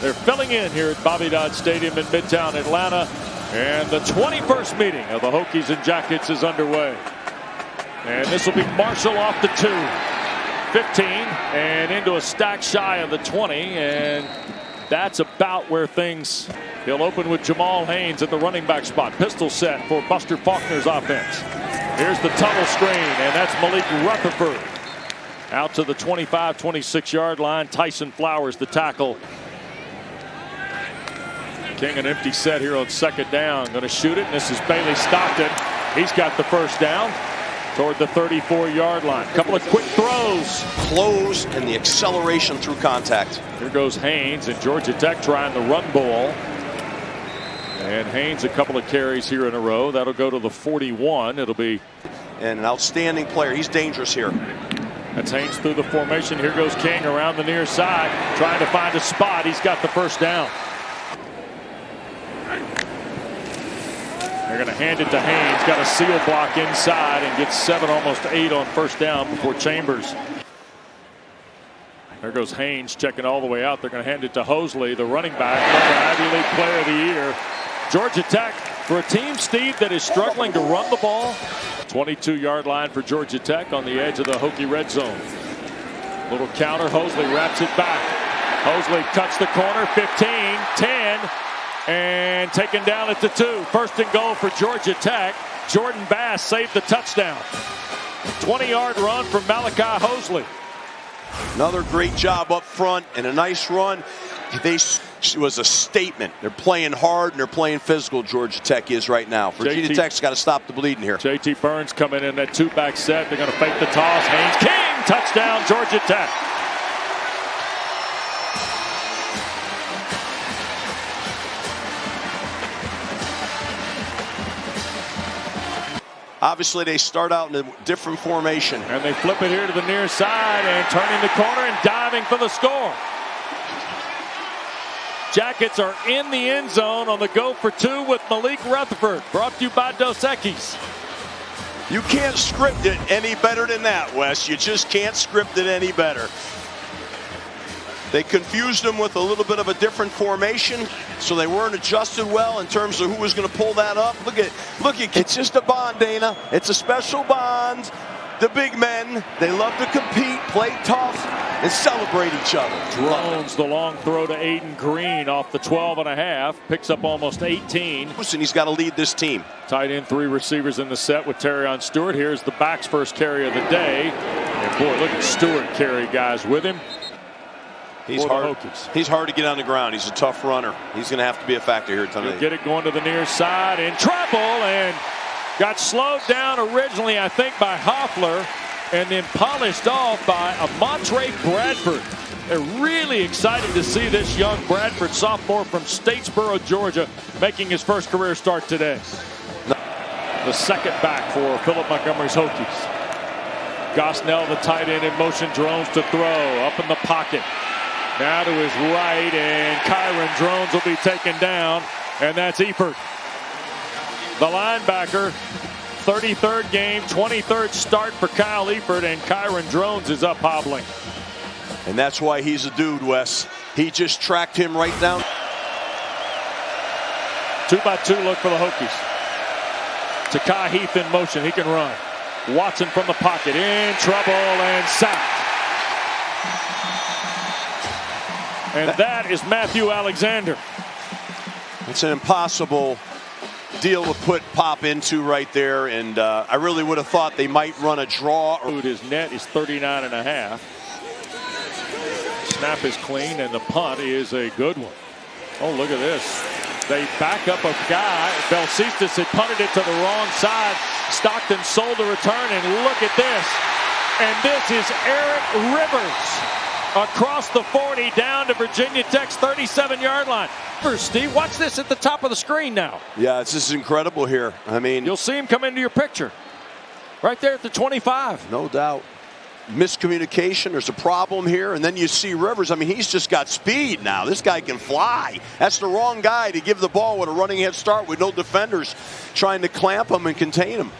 They're filling in here at Bobby Dodd Stadium in Midtown Atlanta. And the 21st meeting of the Hokies and Jackets is underway. And this will be Marshall off the 2. 15 and into a stack shy of the 20. And that's about where things. He'll open with Jamal Haynes at the running back spot. Pistol set for Buster Faulkner's offense. Here's the tunnel screen, and that's Malik Rutherford. Out to the 25, 26-yard line. Tyson Flowers, the tackle. King an empty set here on second down. Going to shoot it, and this is Bailey Stockton. He's got the first down toward the 34-yard line. Couple of quick throws. Close and the acceleration through contact. Here goes Haynes, and Georgia Tech trying the run ball. And Haynes a couple of carries here in a row. That'll go to the 41. It'll be. And an outstanding player. He's dangerous here. That's Haynes through the formation. Here goes King around the near side, trying to find a spot. He's got the first down. They're going to hand it to Haynes. Got a seal block inside and gets 7, almost 8 on first down before Chambers. There goes Haynes checking all the way out. They're going to hand it to Hosley, the running back, the Ivy League Player of the Year. Georgia Tech, for a team, Steve, that is struggling to run the ball. 22-yard line for Georgia Tech on the edge of the Hokie red zone. Little counter. Hosley wraps it back. Hosley cuts the corner. 15, 10, and taken down at the 2. First and goal for Georgia Tech. Jordan Bass saved the touchdown. 20-yard run from Malachi Hosley. Another great job up front and a nice run. It was a statement. They're playing hard and they're playing physical. Georgia Tech is right now. Virginia Tech's got to stop the bleeding here. JT Burns coming in that 2-back set. They're going to fake the toss. Haynes King, touchdown, Georgia Tech. Obviously, they start out in a different formation. And they flip it here to the near side and turning the corner and diving for the score. Jackets are in the end zone on the go for 2 with Malik Rutherford. Brought to you by Dos Equis. You can't script it any better than that, Wes. You just can't script it any better. They confused them with a little bit of a different formation, so they weren't adjusted well in terms of who was going to pull that up. Look at, it's just a bond, Dana. It's a special bond. The big men, they love to compete, play tough, and celebrate each other. Drones, the long throw to Aiden Green off the 12.5, picks up almost 18. And he's got to lead this team. Tight end, 3 receivers in the set with Terrion Stewart. Here's the back's first carry of the day. And boy, look at Stewart carry guys with him. He's hard to get on the ground. He's a tough runner. He's going to have to be a factor here tonight. He'll get it going to the near side in trouble and got slowed down originally, I think, by Hoffler and then polished off by Amontre Bradford. They're really excited to see this young Bradford sophomore from Statesboro, Georgia, making his first career start today. The second back for Philip Montgomery's Hokies. Gosnell, the tight end, in motion. Drones to throw up in the pocket. Now to his right, and Kyron Drones will be taken down, and that's Eifert. The linebacker, 33rd game, 23rd start for Kyle Eifert, and Kyron Drones is up hobbling. And that's why he's a dude, Wes. He just tracked him right down. 2-by-2 look for the Hokies. Takai Heath in motion. He can run. Watson from the pocket, in trouble and sacked. And that is Matthew Alexander. It's an impossible deal to put Pop into right there, and I really would have thought they might run a draw. His net is 39.5. Snap is clean, and the punt is a good one. Oh, look at this. They back up a guy. Belcistis had punted it to the wrong side. Stockton sold the return, and look at this. And this is Eric Rivers across the 40 down to Virginia Tech's 37-yard line. Steve, watch this at the top of the screen now. Yeah, this is incredible here. I mean, you'll see him come into your picture right there at the 25. No doubt. Miscommunication. There's a problem here. And then you see Rivers. I mean, he's just got speed now. This guy can fly. That's the wrong guy to give the ball with a running head start with no defenders trying to clamp him and contain him.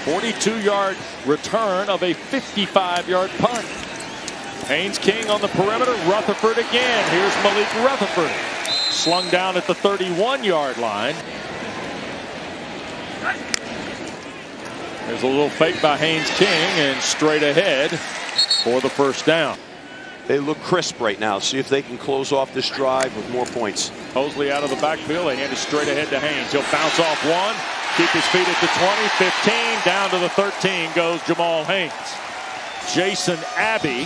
42-yard return of a 55-yard punt. Haynes King on the perimeter. Rutherford again. Here's Malik Rutherford. Slung down at the 31-yard line. There's a little fake by Haynes King and straight ahead for the first down. They look crisp right now. See if they can close off this drive with more points. Hosley out of the backfield. They hand it straight ahead to Haynes. He'll bounce off one. Keep his feet at the 20, 15. Down to the 13 goes Jamal Haynes. Jason Abbey,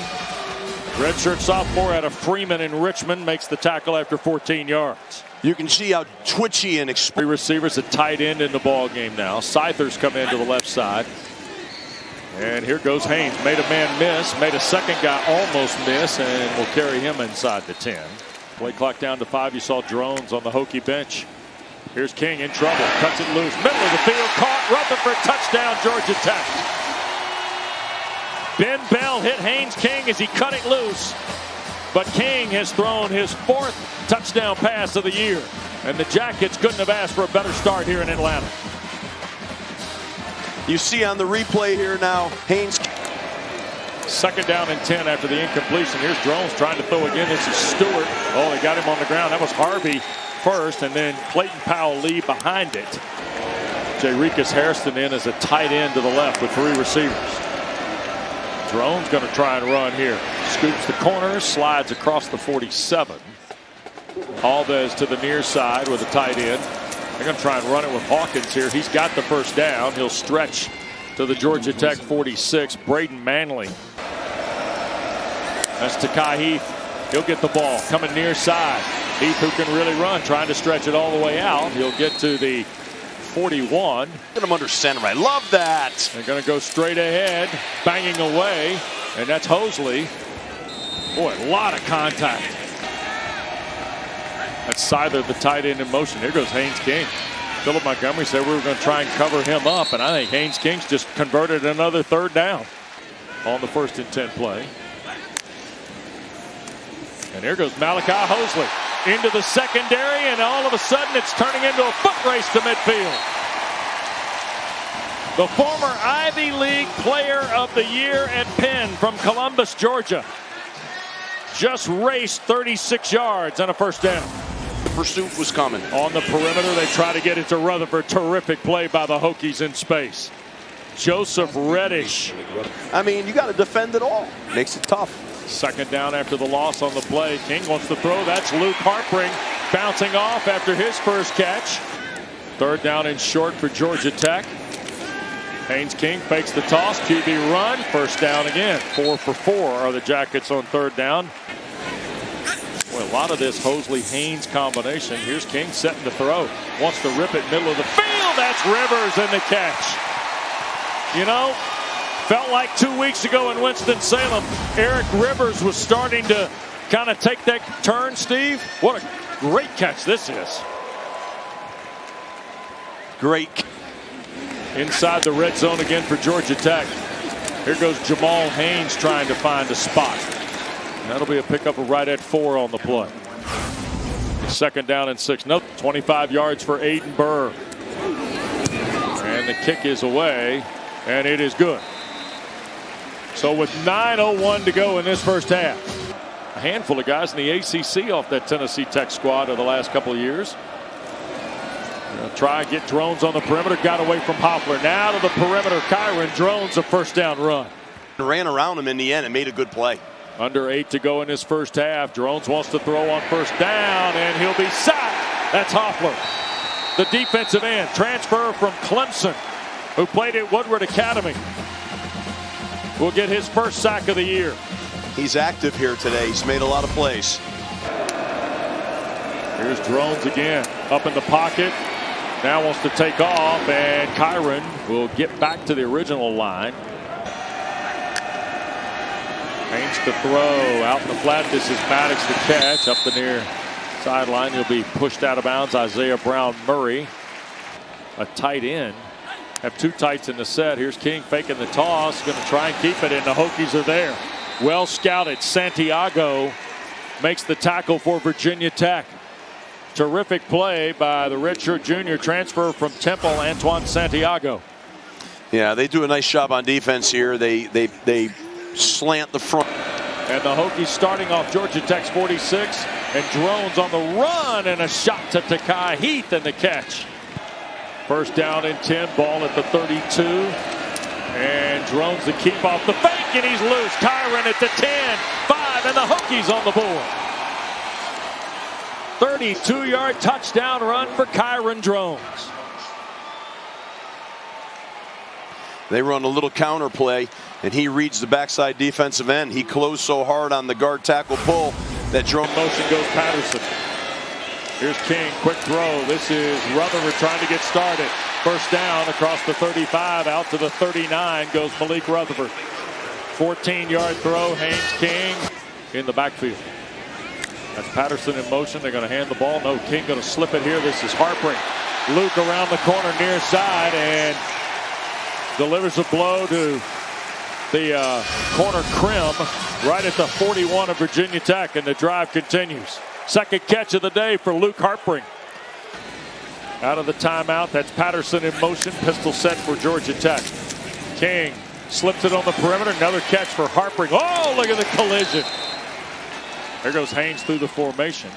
redshirt sophomore out of Freeman in Richmond, makes the tackle after 14 yards. You can see how twitchy and Three receivers, a tight end in the ball game now. Scythers come in to the left side. And here goes Haynes. Made a man miss. Made a second guy almost miss. And will carry him inside the 10. Play clock down to 5. You saw Drones on the Hokie bench. Here's King in trouble. Cuts it loose. Middle of the field. Caught. Rutherford. Touchdown Georgia Tech. Ben Bell hit Haynes King as he cut it loose. But King has thrown his 4th touchdown pass of the year. And the Jackets couldn't have asked for a better start here in Atlanta. You see on the replay here now, Haynes. Second down and 10 after the incompletion. Here's Drones trying to throw again. This is Stewart. Oh, they got him on the ground. That was Harvey first, and then Clayton Powell-Lee behind it. Jarikus Hairston in as a tight end to the left with 3 receivers. Drones going to try and run here. Scoops the corner, slides across the 47. Alves to the near side with a tight end. They're going to try and run it with Hawkins here. He's got the first down. He'll stretch to the Georgia Tech 46. Braden Manley. That's Takai Heath. He'll get the ball coming near side. Heath, who can really run, trying to stretch it all the way out. He'll get to the 41. Get him under center. I love that. They're going to go straight ahead, banging away, and that's Hosley. Boy, a lot of contact. That's Scyther, the tight end, in motion. Here goes Haynes King. Philip Montgomery said we were going to try and cover him up, and I think Haynes King's just converted another 3rd down on the 1st and 10 play. And here goes Malachi Hosley into the secondary, and all of a sudden it's turning into a foot race to midfield. The former Ivy League Player of the Year at Penn from Columbus, Georgia, just raced 36 yards on a first down. The pursuit was coming. On the perimeter, they try to get it to Rutherford. Terrific play by the Hokies in space. Joseph Reddish. I mean, you got to defend it all. Makes it tough. Second down after the loss on the play. King wants to throw. That's Luke Harpring bouncing off after his first catch. 3rd down and short for Georgia Tech. Haynes King fakes the toss. QB run. First down again. 4 for 4 are the Jackets on 3rd down. Boy, a lot of this Hosley-Haynes combination. Here's King setting to throw. Wants to rip it middle of the field. That's Rivers in the catch. You know, felt like 2 weeks ago in Winston-Salem, Eric Rivers was starting to kind of take that turn, Steve. What a great catch this is. Great. Inside the red zone again for Georgia Tech. Here goes Jamal Haynes trying to find a spot. That'll be a pickup of right at 4 on the play. Second down and 6. Nope. 25 yards for Aiden Burr. And the kick is away, and it is good. So with 9:01 to go in this first half, a handful of guys in the ACC off that Tennessee Tech squad of the last couple of years. Try and get Drones on the perimeter. Got away from Hoffler. Now to the perimeter. Kyron Drones, a first down run. Ran around him in the end and made a good play. Under 8 to go in this first half. Drones wants to throw on first down, and he'll be sacked. That's Hoffler, the defensive end. Transfer from Clemson, who played at Woodward Academy. Will get his first sack of the year. He's active here today. He's made a lot of plays. Here's Drones again. Up in the pocket. Now wants to take off, and Kyron will get back to the original line. Haynes to throw. Out in the flat. This is Maddox to catch. Up the near sideline. He'll be pushed out of bounds. Isaiah Brown Murray, a tight end. Have 2 tights in the set. Here's King faking the toss. Going to try and keep it, and the Hokies are there. Well scouted. Santiago makes the tackle for Virginia Tech. Terrific play by the redshirt junior transfer from Temple, Antoine Santiago. Yeah, they do a nice job on defense here. They slant the front. And the Hokies starting off Georgia Tech's 46. And Drones on the run and a shot to Takai Heath and the catch. First down and 10, ball at the 32. And Drones to keep off the fake, and he's loose. Kyron at the 10, 5, and the Hokies on the board. 32-yard touchdown run for Kyron Drones. They run a little counter play, and he reads the backside defensive end. He closed so hard on the guard tackle pull that Drone motion goes Patterson. Here's King, quick throw. This is Rutherford trying to get started. First down across the 35, out to the 39 goes Malik Rutherford. 14-yard throw, Haynes King in the backfield. That's Patterson in motion. They're going to hand the ball. No, King going to slip it here. This is Harpring. Luke around the corner near side and delivers a blow to the corner Krim right at the 41 of Virginia Tech, and the drive continues. Second catch of the day for Luke Harpring. Out of the timeout, that's Patterson in motion. Pistol set for Georgia Tech. King slips it on the perimeter. Another catch for Harpring. Oh, look at the collision. There goes Haynes through the formation.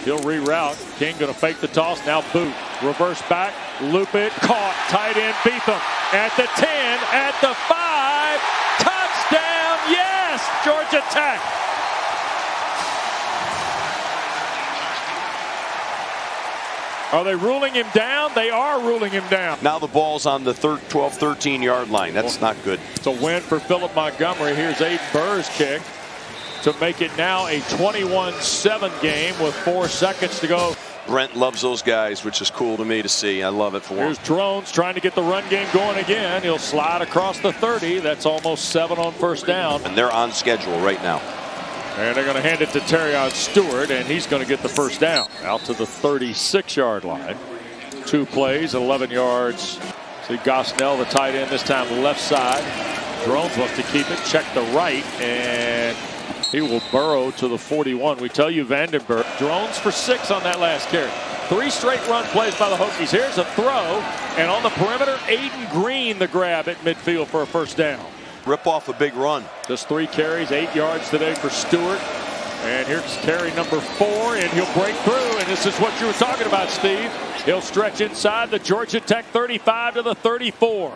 He'll reroute. King going to fake the toss. Now boot. Reverse back. Loop it. Caught. Tight end Beetham. At the 10. At the 5. Touchdown. Yes. Georgia Tech. Are they ruling him down? They are ruling him down. Now the ball's on the 12, 13-yard line. That's not good. It's a win for Philip Montgomery. Here's Aiden Burr's kick to make it now a 21-7 game with 4 seconds to go. Brent loves those guys, which is cool to me to see. I love it for him. Here's Drones trying to get the run game going again. He'll slide across the 30. That's almost 7 on first down. And they're on schedule right now. And they're going to hand it to Terrion Stewart, and he's going to get the first down out to the 36-yard line. 2 plays, 11 yards. See Gosnell, the tight end, this time left side. Drones wants to keep it, check the right, and he will burrow to the 41. We tell you Vandenberg. Drones for 6 on that last carry. 3 straight run plays by the Hokies. Here's a throw, and on the perimeter, Aiden Green the grab at midfield for a first down. Rip off a big run. Just 3 carries, 8 yards today for Stewart. And here's carry number 4, and he'll break through. And this is what you were talking about, Steve. He'll stretch inside the Georgia Tech 35 to the 34.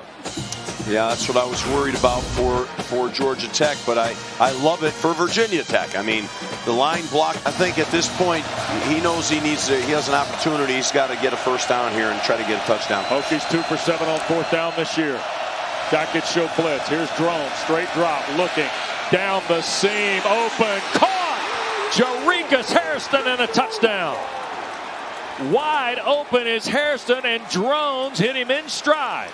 Yeah, that's what I was worried about for Georgia Tech, but I love it for Virginia Tech. I mean, the line block, I think at this point, he knows he has an opportunity. He's got to get a first down here and try to get a touchdown. Hokies 2 for 7 on 4th down this year. Jacket show blitz. Here's Drones. Straight drop. Looking. Down the seam. Open. Caught. Jarikas Hairston and a touchdown. Wide open is Hairston, and Drones hit him in stride.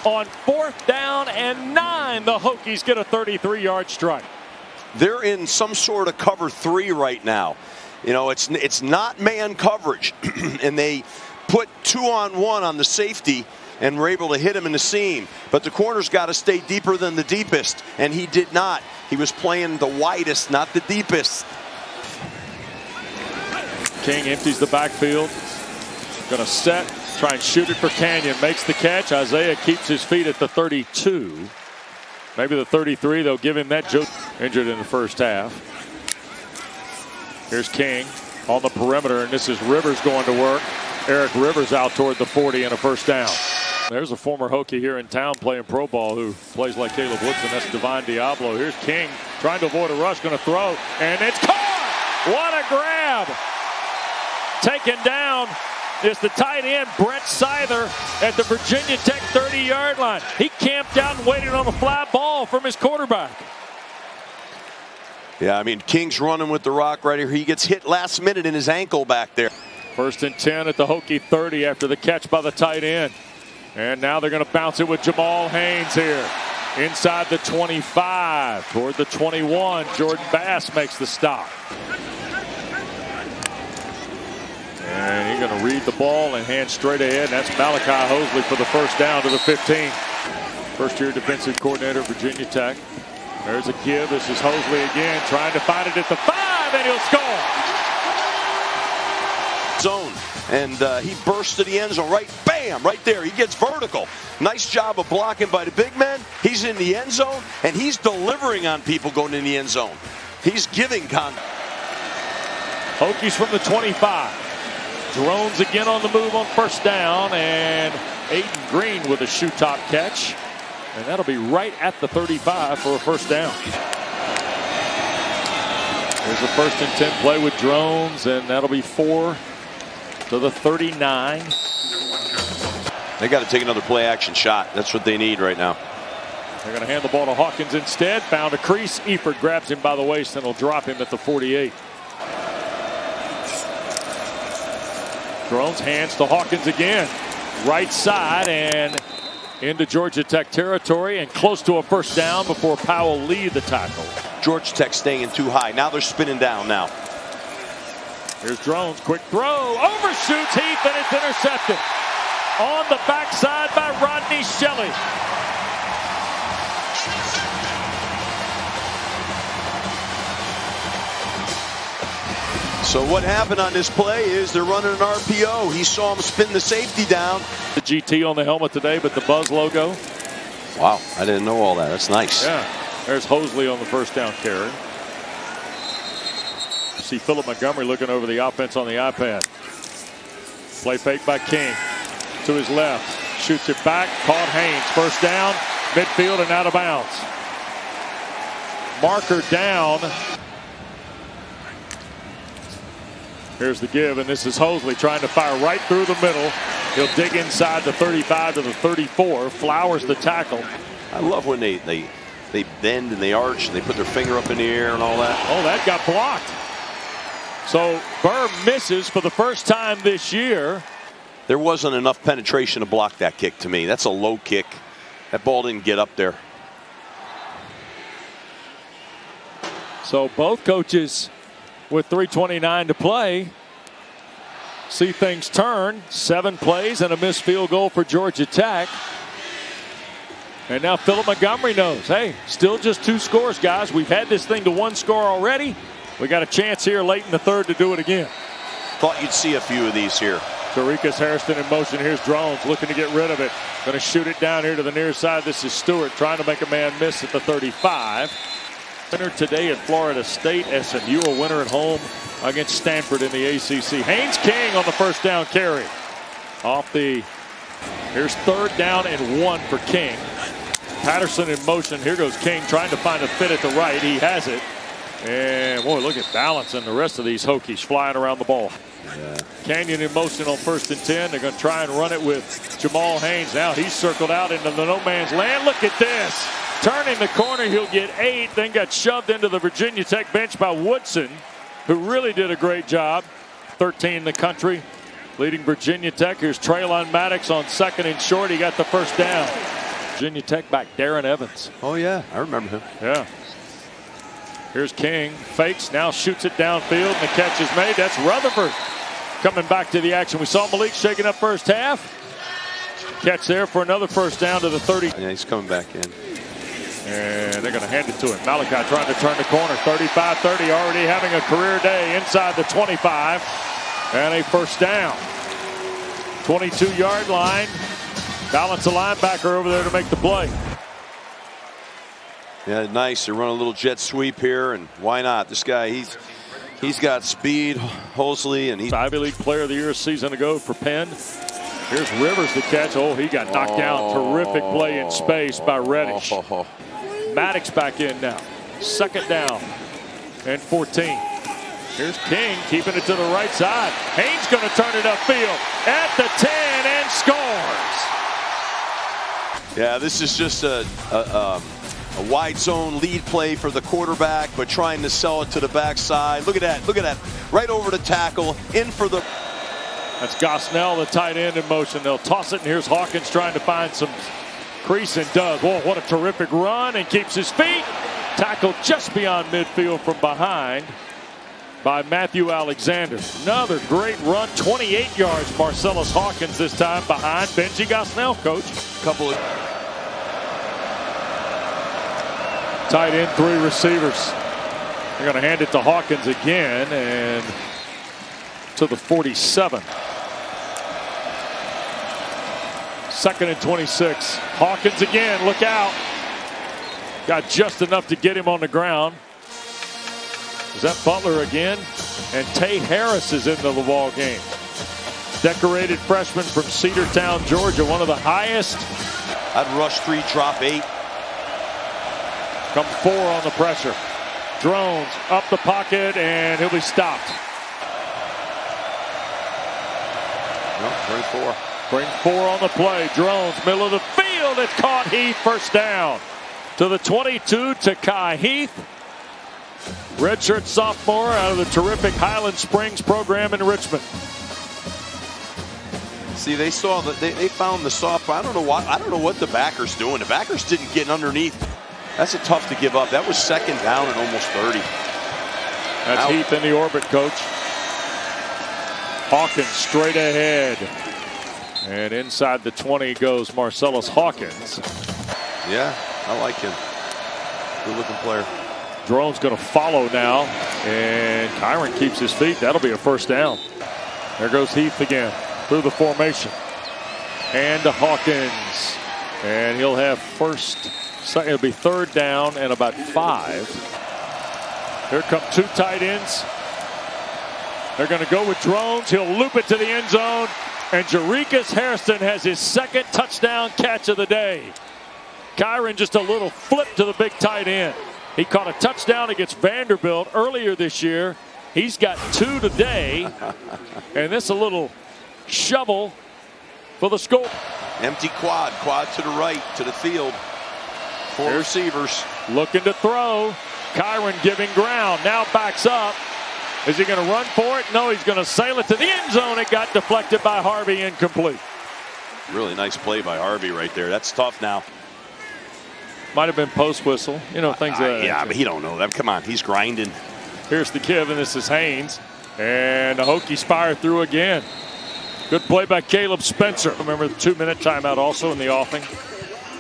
On 4th down and 9, the Hokies get a 33-yard strike. They're in some sort of cover 3 right now. You know, it's not man coverage. And they put 2-on-1 on the safety and were able to hit him in the seam. But the corner's got to stay deeper than the deepest, and he did not. He was playing the widest, not the deepest. King empties the backfield. Going to set, try and shoot it for Canyon. Makes the catch. Isaiah keeps his feet at the 32. Maybe the 33. They'll give him that. Joe injured in the first half. Here's King on the perimeter, and this is Rivers going to work. Eric Rivers out toward the 40 and a first down. There's a former Hokie here in town playing pro ball who plays like Caleb Woodson. That's Divine Diablo. Here's King trying to avoid a rush, going to throw, and it's caught! What a grab! Taken down is the tight end, Brent Seither, at the Virginia Tech 30-yard line. He camped out and waited on a fly ball from his quarterback. Yeah, I mean, King's running with the rock right here. He gets hit last minute in his ankle back there. 1st and 10 at the Hokie 30 after the catch by the tight end. And now they're going to bounce it with Jamal Haynes here. Inside the 25 toward the 21. Jordan Bass makes the stop. And he's going to read the ball and hand straight ahead. That's Malachi Hosley for the first down to the 15. First-year defensive coordinator, Virginia Tech. There's a give. This is Hosley again, trying to find it at the 5, and he'll score. zone, and he bursts to the end zone, right, bam, right there. He gets vertical. Nice job of blocking by the big man. He's in the end zone, and he's delivering on people going in the end zone. He's giving contact. Hokies from the 25. Drones again on the move on first down, and Aiden Green with a shoe top catch. And that'll be right at the 35 for a first down. There's a 1st and 10 play with Drones, and that'll be 4 to the 39. They got to take another play action shot. That's what they need right now. They're going to hand the ball to Hawkins instead. Found a crease. Eford grabs him by the waist and will drop him at the 48. Drones hands to Hawkins again. Right side and into Georgia Tech territory and close to a first down before Powell lead the tackle. Georgia Tech staying too high. Now they're spinning down now. Here's Drones. Quick throw. Overshoots Heath and it's intercepted. On the backside by Rodney Shelley. So what happened on this play is they're running an RPO. He saw him spin the safety down. The GT on the helmet today, but the Buzz logo. Wow, I didn't know all that. That's nice. Yeah, there's Hosley on the first down carry. You see Philip Montgomery looking over the offense on the iPad. Play fake by King. To his left. Shoots it back. Caught Haynes. First down. Midfield and out of bounds. Marker down. Here's the give, and this is Hosley trying to fire right through the middle. He'll dig inside the 35 to the 34. Flowers the tackle. I love when they bend and they arch and they put their finger up in the air and all that. Oh, that got blocked. So Burr misses for the first time this year. There wasn't enough penetration to block that kick to me. That's a low kick. That ball didn't get up there. So both coaches with 3:29 to play see things turn. 7 plays and a missed field goal for Georgia Tech. And now Philip Montgomery knows, hey, still just 2 scores, guys. We've had this thing to 1 score already. We got a chance here late in the 3rd to do it again. Thought you'd see a few of these here. Tarikas Harrison in motion. Here's Drones looking to get rid of it. Going to shoot it down here to the near side. This is Stewart trying to make a man miss at the 35. Winner today at Florida State. SMU a winner at home against Stanford in the ACC. Haynes King on the first down carry. Here's 3rd down and 1 for King. Patterson in motion. Here goes King trying to find a fit at the right. He has it. And boy, look at balance and the rest of these Hokies flying around the ball. Yeah. Canyon in motion on 1st and 10. They're going to try and run it with Jamal Haynes. Now he's circled out into the no man's land. Look at this. Turning the corner, he'll get 8, then got shoved into the Virginia Tech bench by Woodson, who really did a great job. 13 in the country, leading Virginia Tech. Here's Traylon Maddox on 2nd and short. He got the first down. Virginia Tech back Darren Evans. Oh, yeah, I remember him. Yeah. Here's King, fakes, now shoots it downfield, and the catch is made. That's Rutherford coming back to the action. We saw Malik shaking up first half. Catch there for another first down to the 30. Yeah, he's coming back in. And they're going to hand it to him. Malachi trying to turn the corner. 35-30, already having a career day inside the 25. And a first down. 22-yard line. Balance a linebacker over there to make the play. Yeah, nice. They run a little jet sweep here, and why not? This guy, he's got speed, Hosley, and he's Ivy League Player of the Year a season ago for Penn. Here's Rivers to catch. Oh, he got knocked down. Terrific play in space by Reddish. Maddox back in now. 2nd down and 14. Here's King keeping it to the right side. Haynes going to turn it upfield at the 10 and scores. Yeah, this is just a wide zone lead play for the quarterback, but trying to sell it to the backside. Look at that. Look at that. Right over the tackle. In for the. That's Gosnell, the tight end in motion. They'll toss it, and here's Hawkins trying to find some crease and does. Whoa, what a terrific run, and keeps his feet. Tackled just beyond midfield from behind by Matthew Alexander. Another great run, 28 yards. Marcellus Hawkins this time behind Benji Gosnell, coach. Couple of tight end, 3 receivers. They're going to hand it to Hawkins again, and to the 47. 2nd and 26. Hawkins again, look out. Got just enough to get him on the ground. Is that Butler again? And Tay Harris is into the ball game. Decorated freshman from Cedartown, Georgia, one of the highest. I'd rush 3, drop 8. Come 4 on the pressure. Drones up the pocket, and he'll be stopped. No, bring 4. Bring 4 on the play. Drones, middle of the field. It's caught. Heath, first down. To the 22, Takai Heath. Redshirt sophomore out of the terrific Highland Springs program in Richmond. See, they saw that they found the soft. I don't know what the backers doing. The backers didn't get underneath. That's a tough to give up. That was 2nd down and almost 30. That's out. Heath in the orbit, coach. Hawkins straight ahead. And inside the 20 goes Marcellus Hawkins. Yeah, I like him. Good looking player. Drone's going to follow now. And Kyron keeps his feet. That'll be a first down. There goes Heath again through the formation. And to Hawkins. And he'll have it'll be 3rd down and about 5. Here come 2 tight ends. They're going to go with Drones. He'll loop it to the end zone. And Jarikus Hairston has his 2nd touchdown catch of the day. Kyron just a little flip to the big tight end. He caught a touchdown against Vanderbilt earlier this year. He's got 2 today. And this a little shovel for the score. Empty quad to the right, to the field. 4 receivers. Looking to throw. Kyron giving ground. Now backs up. Is he going to run for it? No, he's going to sail it to the end zone. It got deflected by Harvey, incomplete. Really nice play by Harvey right there. That's tough now. Might have been post whistle. You know, things that. Yeah, but he don't know that. Come on, he's grinding. Here's the give, and this is Haynes. And the Hokies fire through again. Good play by Caleb Spencer. Remember the 2-minute timeout also in the offing.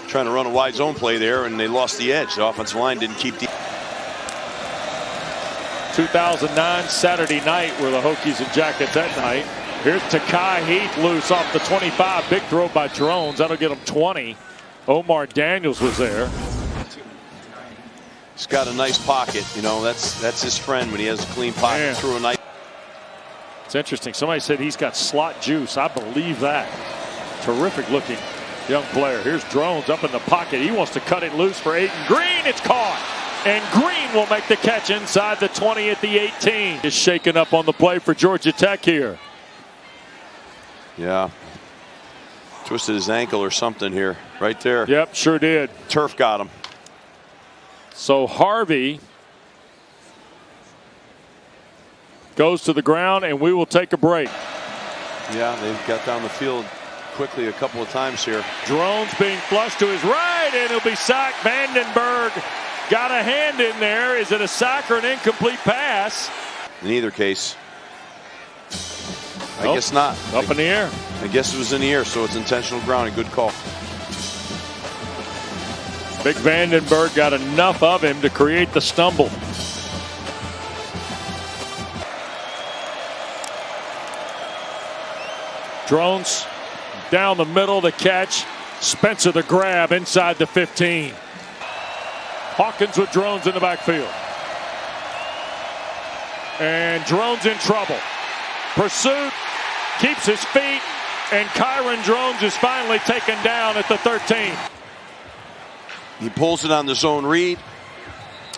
Trying to run a wide zone play there, and they lost the edge. The offensive line didn't keep the. 2009 Saturday night were the Hokies and Jackets that night. Here's Takai Heath loose off the 25. Big throw by Drones. That'll get him 20. Omar Daniels was there. He's got a nice pocket. You know, that's his friend when he has a clean pocket. Man. Through a nice. It's interesting. Somebody said he's got slot juice. I believe that. Terrific looking young player. Here's Drones up in the pocket. He wants to cut it loose for Aiden Green. It's caught. And Green will make the catch inside the 20 at the 18. Is shaken up on the play for Georgia Tech here. Yeah. Twisted his ankle or something here. Right there. Yep, sure did. Turf got him. So Harvey goes to the ground, and we will take a break. Yeah, they've got down the field quickly a couple of times here. Drones being flushed to his right, and he'll be sacked. Vandenberg got a hand in there. Is it a sack or an incomplete pass? In either case, I guess not. Up in the air. I guess it was in the air, so it's intentional grounding. Good call. Big Vandenberg got enough of him to create the stumble. Drones down the middle, the catch. Spencer the grab inside the 15. Hawkins with Drones in the backfield. And Drones in trouble. Pursuit, keeps his feet, and Kyron Drones is finally taken down at the 13. He pulls it on the zone read.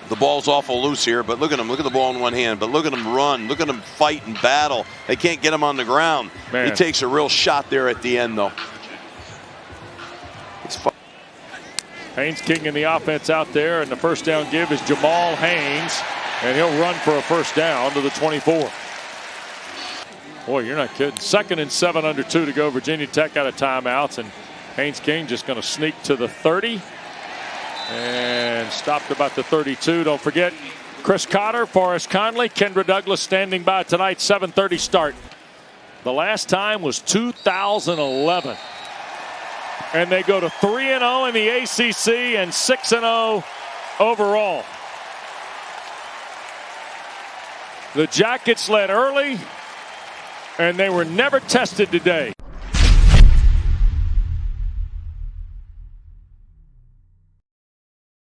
The ball's awful loose here, but look at him. Look at the ball in one hand, but look at him run. Look at him fight and battle. They can't get him on the ground. Man. He takes a real shot there at the end, though. It's fun. Haynes King in the offense out there, and the first down give is Jamal Haynes, and he'll run for a first down to the 24. Boy, you're not kidding. 2nd and 7 under 2 to go. Virginia Tech out of timeouts, and Haynes King just going to sneak to the 30 and stopped about the 32. Don't forget, Chris Cotter, Forrest Conley, Kendra Douglas standing by tonight. 7:30 start. The last time was 2011. And they go to 3-0 in the ACC and 6-0 overall. The Jackets led early. and they were never tested today.